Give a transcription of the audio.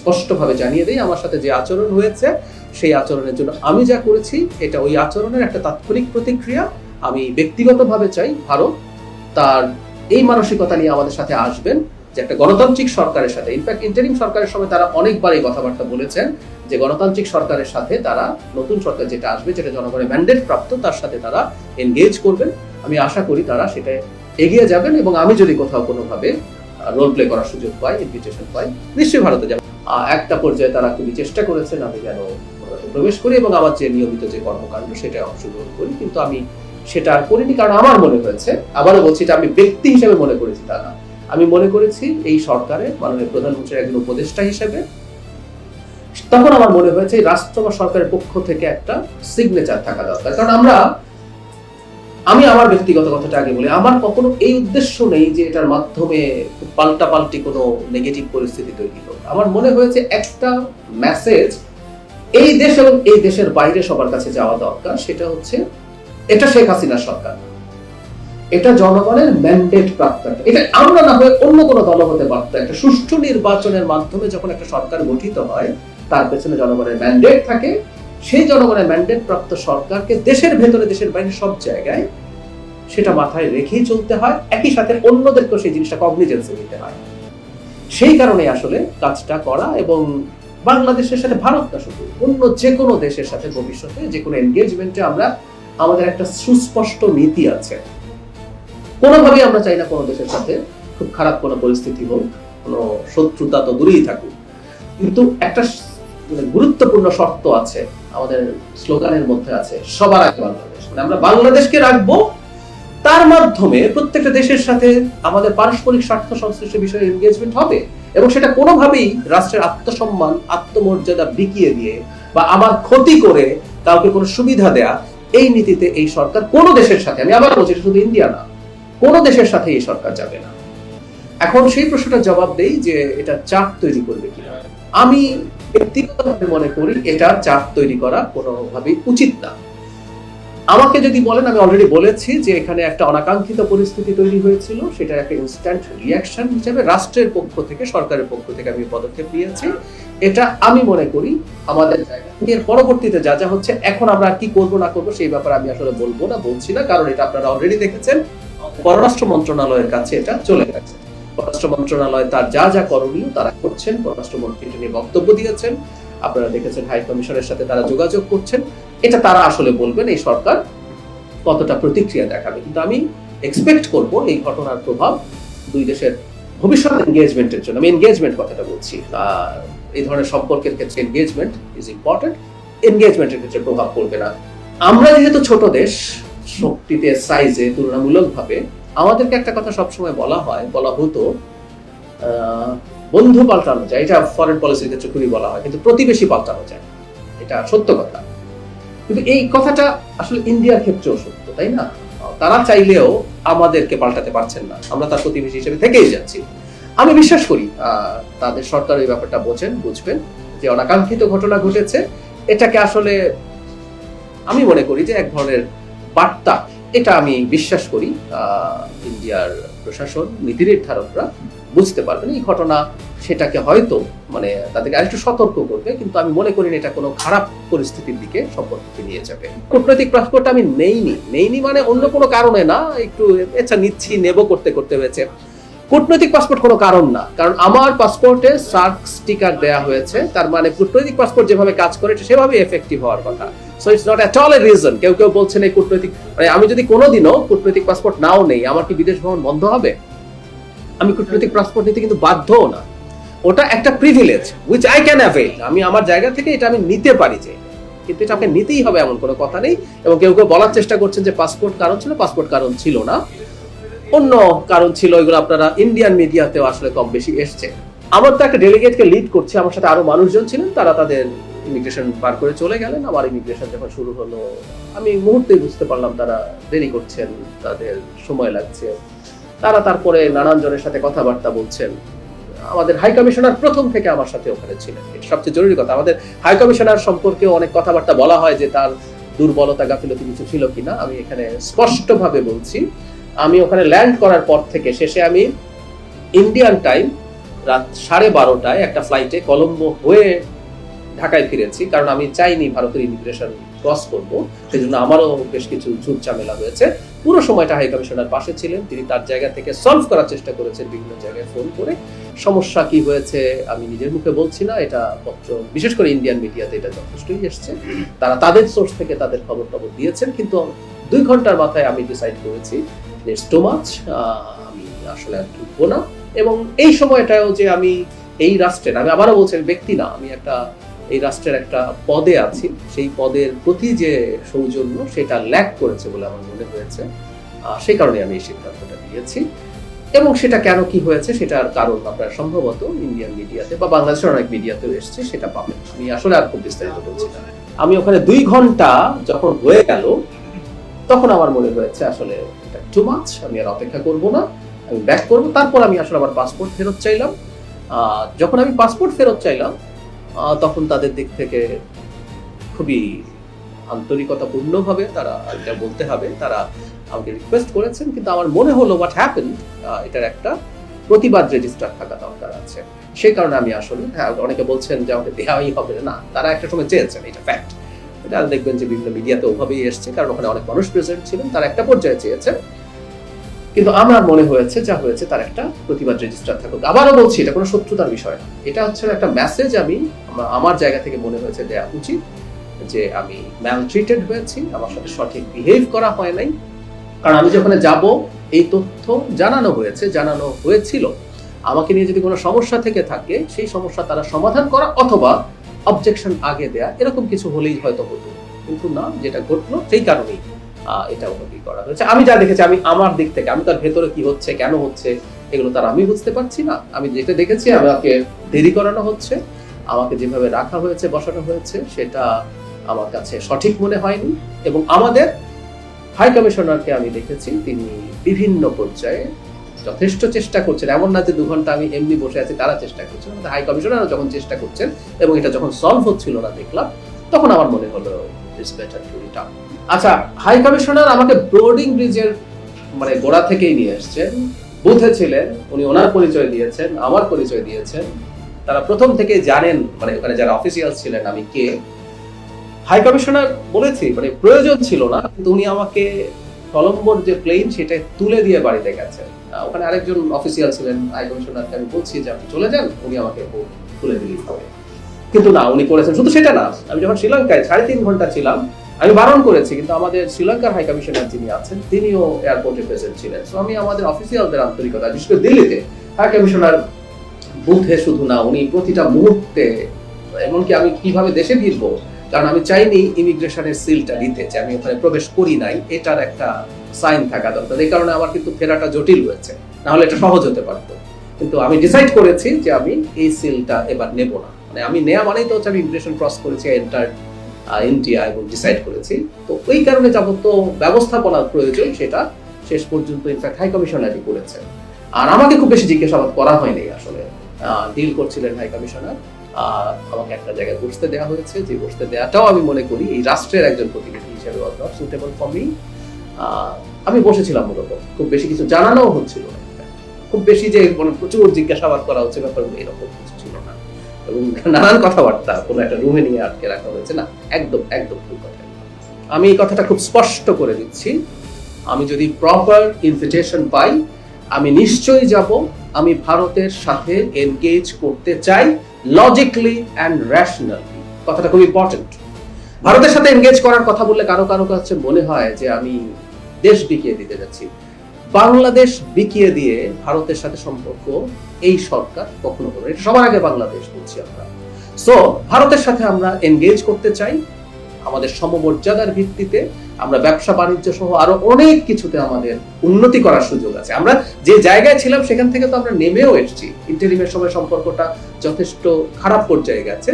স্পষ্টভাবে জানিয়ে দেই, আমার সাথে যে আচরণ হয়েছে সেই আচরণের জন্য আমি যা করেছি এটা ওই আচরণের একটা তাৎক্ষণিক প্রতিক্রিয়া। আমি ব্যক্তিগতভাবে চাই ভারত তার এই মানসিকতা নিয়ে আমাদের সাথে আসবেন, যে একটা গণতান্ত্রিক সরকারের সাথে, ইনফ্যাক্ট ইন্টারিম সরকারের সময় তারা অনেকবার এই কথাবার্তা বলেছেন যে গণতান্ত্রিক সরকারের সাথে তারা, নতুন সরকার যেটা আসবে, যেটা জনগণের ম্যান্ডেট প্রাপ্ত, তার সাথে তারা এনগেজ করবেন। আমি আশা করি তারা সেটা এগিয়ে যাবেন, এবং আমি যদি কোথাও কোনোভাবে রোল প্লে করার সুযোগ পাই, ইনভিটেশন পাই, নিশ্চয়ই ভারতে যাব। একটা পর্যায়ে তারা খুবই চেষ্টা করেছেন আমি যেন প্রবেশ করি এবং আমার যে নিয়মিত যে কর্মকাণ্ড সেটা অংশগ্রহণ করি, কিন্তু আমি সেটা আর করিনি। কারণ আমার মনে হয়েছে, আবারও বলছি, এটা আমি ব্যক্তি হিসেবে মনে করেছি তা না, আমি মনে করেছি এই সরকারে মাননীয় প্রধানমন্ত্রীর একজন উপদেষ্টা হিসেবে তখন আমার মনে হয়েছে রাষ্ট্র বা সরকারের পক্ষ থেকে একটা সিগনেচার থাকা দরকার। কারণ আমি আমার ব্যক্তিগত কথাটা আগে বলি, আমার কখনো এই উদ্দেশ্য নেই যে এটার মাধ্যমে পাল্টাপাল্টি কোনো নেগেটিভ পরিস্থিতি তৈরি হোক। আমার মনে হয়েছে একটা মেসেজ এই দেশ এবং এই দেশের বাইরে সবার কাছে যাওয়া দরকার, সেটা হচ্ছে এটা শেখ হাসিনার সরকার, এটা জনগণের ম্যান্ডেট প্রাপ্ত, এটা আমরা না হয়ে অন্য কোনো দল হতে পারত। একটা সুষ্ঠু নির্বাচনের মাধ্যমে যখন একটা সরকার গঠিত হয় তার পেছনে জনগণের ম্যান্ডেট থাকে, সেই জনগণের ম্যান্ডেট প্রাপ্ত সরকারকে দেশের ভেতরে দেশের বাইরে সব জায়গায় সেটা মাথায় রেখেই চলতে হয়, একই সাথে অন্যদেরকেও সেই জিনিসটা কগনিজেন্সে নিতে হয়। সেই কারণে আসলে কাজটা করা, এবং বাংলাদেশের সাথে ভারত না শুধু, অন্য যে কোনো দেশের সাথে ভবিষ্যতে যে কোনো এনগেজমেন্টে আমরা, আমাদের একটা সুস্পষ্ট নীতি আছে। কোনোভাবেই আমরা চাই না কোনো দেশের সাথে খুব খারাপ কোনো পরিস্থিতি হোক, কোনো শত্রুতা তো দূরেই থাকুক, কিন্তু একটা গুরুত্বপূর্ণ শর্ত আছে, আমাদের স্লোগানের মধ্যে আছে, সবার আগে বাংলাদেশ। মানে আমরা বাংলাদেশকে রাখবো, তার মাধ্যমে প্রত্যেকটা দেশের সাথে আমাদের পারস্পরিক স্বার্থ সংশ্লিষ্ট বিষয়ে এনগেজমেন্ট হবে, এবং সেটা কোনোভাবেই রাষ্ট্রের আত্মসম্মান, আত্মমর্যাদা বিকিয়ে দিয়ে বা আমার ক্ষতি করে কাউকে কোনো সুবিধা দেয়া, এই নীতিতে এই সরকার কোনো দেশের সাথে, আমি আবার বলছি শুধু ইন্ডিয়া না, কোনো দেশের সাথে এই সরকার যাবে না। এখন সেই প্রশ্নটার জবাব দেই যে এটা চাপ তৈরি করবে কিনা। আমি ব্যক্তিগতভাবে মনে করি এটা চাপ তৈরি করা কোনোভাবেই উচিত না। আমাকে যদি বলেন, আমি অলরেডি বলেছি যে এখানে একটা অনাকাঙ্ক্ষিত পরিস্থিতি তৈরি হয়েছিল, সেটা একটা ইনস্ট্যান্ট রিঅ্যাকশন হিসেবে রাষ্ট্রের পক্ষ থেকে, সরকারের পক্ষ থেকে আমি পদক্ষেপ নিয়েছি। এটা আমি মনে করি আমাদের জায়গা। এর পরবর্তীতে যা যা হচ্ছে, এখন আমরা কি করব না করবো সেই ব্যাপারে আমি আসলে বলবো না, বলছি না, কারণ এটা আপনারা অলরেডি দেখেছেন পররাষ্ট্র মন্ত্রণালয়ের কাছে এটা চলে গেছে। পররাষ্ট্র মন্ত্রণালয় তার যা যা করণীয় তারা করছেন, পররাষ্ট্রমন্ত্রী এটা নিয়ে বক্তব্য দিয়েছেন, আপনারা দেখেছেন হাই কমিশনের সাথে তারা যোগাযোগ করছেন। এটা তারা আসলে বলবেন এই সরকার কতটা প্রতিক্রিয়া দেখাবে, কিন্তু আমি এক্সপেক্ট করব এই ঘটনার প্রভাব দুই দেশের ভবিষ্যৎ এনগেজমেন্টের জন্য, আমি এনগেজমেন্ট কথাটা বলছি, এই ধরনের সম্পর্কের ক্ষেত্রে এনগেজমেন্ট ইজ ইম্পর্টেন্ট, এনগেজমেন্টের ক্ষেত্রে প্রভাব পড়বে না। আমরা যেহেতু ছোট দেশ, শক্তিতে সাইজে তুলনামূলকভাবে, আমাদেরকে একটা কথা সবসময় বলা হতো বন্ধু পাল্টানো যায়, এটা ফরেন পলিসির ক্ষেত্রে খুবই বলা হয়, কিন্তু প্রতিবেশী পাল্টানো যায়, এটা সত্য কথা। কিন্তু এই কথাটা আসলে ইন্ডিয়ার ক্ষেত্রেও সত্য, তাই না? তারা চাইলেও আমাদেরকে পাল্টাতে পারছেন না, আমরা তার প্রতিবেশী হিসেবে থেকেই যাচ্ছি। আমি বিশ্বাস করি তাদের সরকার এই ব্যাপারটা বুঝবেন যে অনাকাঙ্ক্ষিত ঘটনা ঘটেছে, এটাকে আসলে আমি মনে করি যে এক ধরনের বার্তা, এটা আমি বিশ্বাস করি ইন্ডিয়ার প্রশাসন, নীতি নির্ধারকরা বুঝতে পারবেন এই ঘটনা, সেটাকে হয়তো মানে তাদেরকে আরেকটু সতর্ক করবে, কিন্তু আমি মনে করি না এটা কোনো খারাপ পরিস্থিতির দিকে সম্পর্ককে নিয়ে যাবে। কূটনৈতিক পাসপোর্ট আমি নেইনি মানে অন্য কোনো কারণে না, একটু আচ্ছা নিচ্ছি নেব করতে হয়েছে। কূটনৈতিক পাসপোর্ট কোনো কারণ না, কারণ আমার পাসপোর্টে সার্ক স্টিকার দেয়া হয়েছে, তার মানে কূটনৈতিক পাসপোর্ট যেভাবে কাজ করে সেভাবে এফেক্টিভ হওয়ার কথা। So it's not at all a reason. কেউ বলছেন এই কূটনৈতিক, মানে আমি যদি কোনোদিনও কূটনৈতিক পাসপোর্ট নাও নেই, আমার কি বিদেশ ভ্রমণ বন্ধ হবে? আমি কূটনৈতিক পাসপোর্ট নিতে কিন্তু বাধ্যও না, ওটা একটা privilege which I can avail. আমি আমার জায়গা থেকে এটা আমি নিতে পারি, যে কিন্তু এটা আমাকে নিতেই হবে এমন কোনো কথা নেই। এবং কেউ বলার চেষ্টা করছেন যে পাসপোর্ট কারণ ছিল, পাসপোর্ট কারণ ছিল না, অন্য কারণ ছিল। এগুলো আপনারা ইন্ডিয়ান মিডিয়াতেও আসলে কম বেশি এসছে। আমার তো একটা ডেলিগেটকে লিড করছে, আমার সাথে আরো মানুষজন ছিলেন, তারা তাদের ইমিগ্রেশন পার করে চলে গেলেন। আমার ইমিগ্রেশন যখন শুরু হলো, আমি মুহূর্তেই বুঝতে পারলাম তারা দেরি করছেন, তাদের সময় লাগছে। তারা তারপরে নানান জনের সাথে কথাবার্তা বলছেন। আমাদের হাই কমিশনার প্রথম থেকে আমার সাথে ওখানে ছিলেন, এটা সবচেয়ে জরুরি কথা। আমাদের হাই কমিশনার সম্পর্কে অনেক কথাবার্তা বলা হয় যে তার দুর্বলতা, গাফিলতি কিছু ছিল কিনা। আমি এখানে স্পষ্টভাবে বলছি, আমি ওখানে ল্যান্ড করার পর থেকে শেষে আমি ইন্ডিয়ান টাইম রাত 12:30টায় একটা ফ্লাইটে কলম্বো হয়ে ঢাকায় ফিরেছি, কারণ আমি চাইনি ভারতের ইমিগ্রেশন ক্রস করব, সেজন্য আমারও বেশ কিছু ঝুট ঝামেলা হয়েছে। পুরো সময়টা হাই কমিশনার পাশে ছিলেন, তিনি তার জায়গা থেকে সলভ করার চেষ্টা করেছেন বিভিন্ন জায়গায় ফোন করে। সমস্যা কি হয়েছে আমি নিজের মুখে বলছি না, এটা পত্র বিশেষ করে ইন্ডিয়ান মিডিয়াতে এটা যথেষ্টই এসছে, তারা তাদের সোর্স থেকে তাদের খবর দিয়েছেন। কিন্তু 2 ঘন্টার মাথায় আমি ডিসাইড করেছি ইটস টু মাচ, আমি আসলে আর ঢুকবো না। এবং এই সময়টাও যে আমি এই রাষ্ট্রের, আমি আবারও বলছি ব্যক্তি না, আমি এই রাষ্ট্রের একটা পদে আছি, সেই পদের প্রতি যে সৌজন্য সেটা ল্যাক করেছে বলে আমার মনে হয়েছে, সেই কারণে আমি এই সিদ্ধান্তটা নিয়েছি। এবং সেটা কেন কি হয়েছে সেটার কারণ আপনারা সম্ভবত ইন্ডিয়ান মিডিয়াতে বা বাংলাদেশের অনেক মিডিয়াতেও এসছে, সেটা পাবেন। আমি আসলে আর খুব বিস্তারিত বলছি না। আমি ওখানে 2 ঘন্টা যখন হয়ে গেল তখন আমার মনে হয়েছে আসলে এটা টু মাচ, আমি আর অপেক্ষা করব না, আমি ব্যাক করব। তারপর আমি আসলে আমার পাসপোর্ট ফেরত চাইলাম। যখন আমি পাসপোর্ট ফেরত চাইলাম তখন তাদের দিক থেকে খুবই আন্তরিকতাপূর্ণভাবে তারা, এটা বলতে হবে, তারা আমাকে রিকোয়েস্ট করেছেন। কিন্তু আমার মনে হলো হোয়াট হ্যাপেন, এটার একটা প্রতিবাদ রেজিস্টার থাকা দরকার আছে। সেই কারণে আমি আসলে, হ্যাঁ অনেকে বলছেন যে আমাকে দেওয়াই হবে না, তারা একটা সময় চেয়েছেন, এটা ফ্যাক্ট। এটা দেখবেন যে বিভিন্ন মিডিয়াতে ওভাবেই এসছে, কারণ ওখানে অনেক মানুষ প্রেজেন্ট ছিলেন, তারা একটা পর্যায়ে চেয়েছেন। কিন্তু আমার মনে হয়েছে যা হয়েছে তার একটা প্রতিবাদ রেজিস্টার থাকুক। আবারও বলছি এটা কোনো শত্রুতার বিষয় না, এটা হচ্ছে একটা মেসেজ আমি আমার জায়গা থেকে মনে হয়েছে দেওয়া উচিত যে আমি ম্যালট্রিটেড হয়েছি, আমার সাথে সঠিক বিহেভ করা হয় নাই। কারণ আমি যখন যাব এই তথ্য জানানো হয়েছিল, আমাকে নিয়ে যদি কোনো সমস্যা থেকে থাকে সেই সমস্যা তারা সমাধান করা অথবা অবজেকশন আগে দেয়া, এরকম কিছু হলেই হয়তো হতো। কিন্তু না, যেটা ঘটলো সেই কারণেই এটা উন্নতি করা হয়েছে। আমি যা দেখেছি, আমি আমার দিক থেকে, আমি তার ভেতরে কি হচ্ছে কেন হচ্ছে এগুলো তার আমি বুঝতে পারছি না। আমি যেটা দেখেছি আমাকে দেরি করানো হচ্ছে, আমাকে যেভাবে রাখা হয়েছে বসানো হয়েছে সেটা আমার কাছে সঠিক মনে হয়নি। এবং আমাদের হাই কমিশনারকে আমি দেখেছি তিনি বিভিন্ন পর্যায়ে যথেষ্ট চেষ্টা করছেন, এমন না যে 2 ঘন্টা আমি এমনি বসে আছি, তারা চেষ্টা করছেন। আমাদের হাই কমিশনারও যখন চেষ্টা করছেন এবং এটা যখন সলভ হচ্ছিল না দেখলাম, তখন আমার মনে হলো ইটস বেটার টু রিটার্ন। আচ্ছা, হাই কমিশনার আমাকে ব্রোডিং ব্রিজের মানে গোড়া থেকেই নিয়ে এসেছেন, বুথে ছিলেন, উনি ওনার পরিচয় দিয়েছেন, আমার পরিচয় দিয়েছেন, তারা প্রথম থেকে জানেন, মানে ওখানে যারা অফিসিয়াল ছিলেন আমি কে। হাই কমিশনার বলেছি মানে প্রয়োজন ছিল না, কিন্তু উনি আমাকে কলম্বোর যে প্লেন সেটা তুলে দিয়ে বাড়িতে গেছেন। ওখানে আরেকজন অফিসিয়াল ছিলেন, হাই কমিশনারকে আমি বলছি যে আপনি চলে যান, উনি আমাকে তুলে দিলেই হবে। কিন্তু না, উনি করেছেন। শুধু সেটা না, আমি যখন শ্রীলঙ্কায় 3.5 ঘন্টা ছিলাম, আমি বারণ করেছি, কিন্তু আমাদের শ্রীলঙ্কার হাই কমিশনার যিনি আছেন তিনিও এয়ারপোর্টে প্রেজেন্ট ছিলেন। সো আমি আমাদের অফিসিয়ালদের আন্তরিকতা, বিশেষ করে দিল্লিতে হাই কমিশনার বুথে শুধু না, উনি প্রতিটা মুহূর্তে, এমনকি আমি কিভাবে দেশে ফিরবো, কারণ আমি চাইনি ইমিগ্রেশনের সিলটা দিতে, যে আমি ওখানে প্রবেশ করি নাই, এটার একটা সাইন থাকা দরকার। এই কারণে আমার কিন্তু ফেরাটা জটিল হয়েছে, না হলে এটা সহজ হতে পারতো। কিন্তু আমি ডিসাইড করেছি যে আমি এই সিলটা এবার নেব না। মানে আমি নেওয়া মানেই তো হচ্ছে আমি ইমিগ্রেশন ক্রস করেছি, এন্টার ইন্ডিয়া, এবং ডিসাইড করেছি। তো ওই কারণে যাবত ব্যবস্থাপনার প্রয়োজন সেটা শেষ পর্যন্ত ইনফ্যাক্ট হাই কমিশনারই করেছেন। আর আমাকে খুব বেশি জিজ্ঞাসাবাদ করা হয়নি আসলে। ডিল করছিলেন হাই কমিশনার, আমাকে একটা জায়গায় বসতে দেওয়া হয়েছে, যে বসতে দেওয়াটাও আমি মনে করি এই রাষ্ট্রের একজন প্রতিনিধি হিসেবে was not suitable for me. আমি বসেছিলাম, মূলত খুব বেশি কিছু জানানোও হচ্ছিল না, খুব বেশি যে প্রচুর জিজ্ঞাসাবাদ করা হচ্ছে ব্যাপারগুলো এরকম কিছু ছিল না, এবং নানান কথাবার্তা কোনো একটা রুমে নিয়ে আটকে রাখা হয়েছে না, একদম একদম ভুল কথা। আমি এই কথাটা খুব স্পষ্ট করে দিচ্ছি, আমি যদি প্রপার ইনভিটেশন পাই আমি নিশ্চয়ই যাব। আমি ভারতের সাথে এনগেজ করতে চাই লজিক্যালি অ্যান্ড র্যাশনালি, কথাটা খুব ইম্পর্টেন্ট। ভারতের সাথে এনগেজ করার কথা বললে কারো কারো কাছে মনে হয় যে আমি দেশ বিকিয়ে দিতে যাচ্ছি। বাংলাদেশ বিকিয়ে দিয়ে ভারতের সাথে সম্পর্ক এই সরকার কখনো করবে, এটা সবার আগে বাংলাদেশ বলছি আমরা। সো ভারতের সাথে আমরা এনগেজ করতে চাই আমাদের সমমর্যাদার ভিত্তিতে। আমরা ব্যবসা বাণিজ্য সহ আরো অনেক কিছুতে আমাদের উন্নতি করার সুযোগ আছে। আমরা যে জায়গায় ছিলাম সেখান থেকে তো আমরা নেমেও এসেছি, ইন্টারিমের সময় সম্পর্কটা যথেষ্ট খারাপ পর্যায়ে গেছে।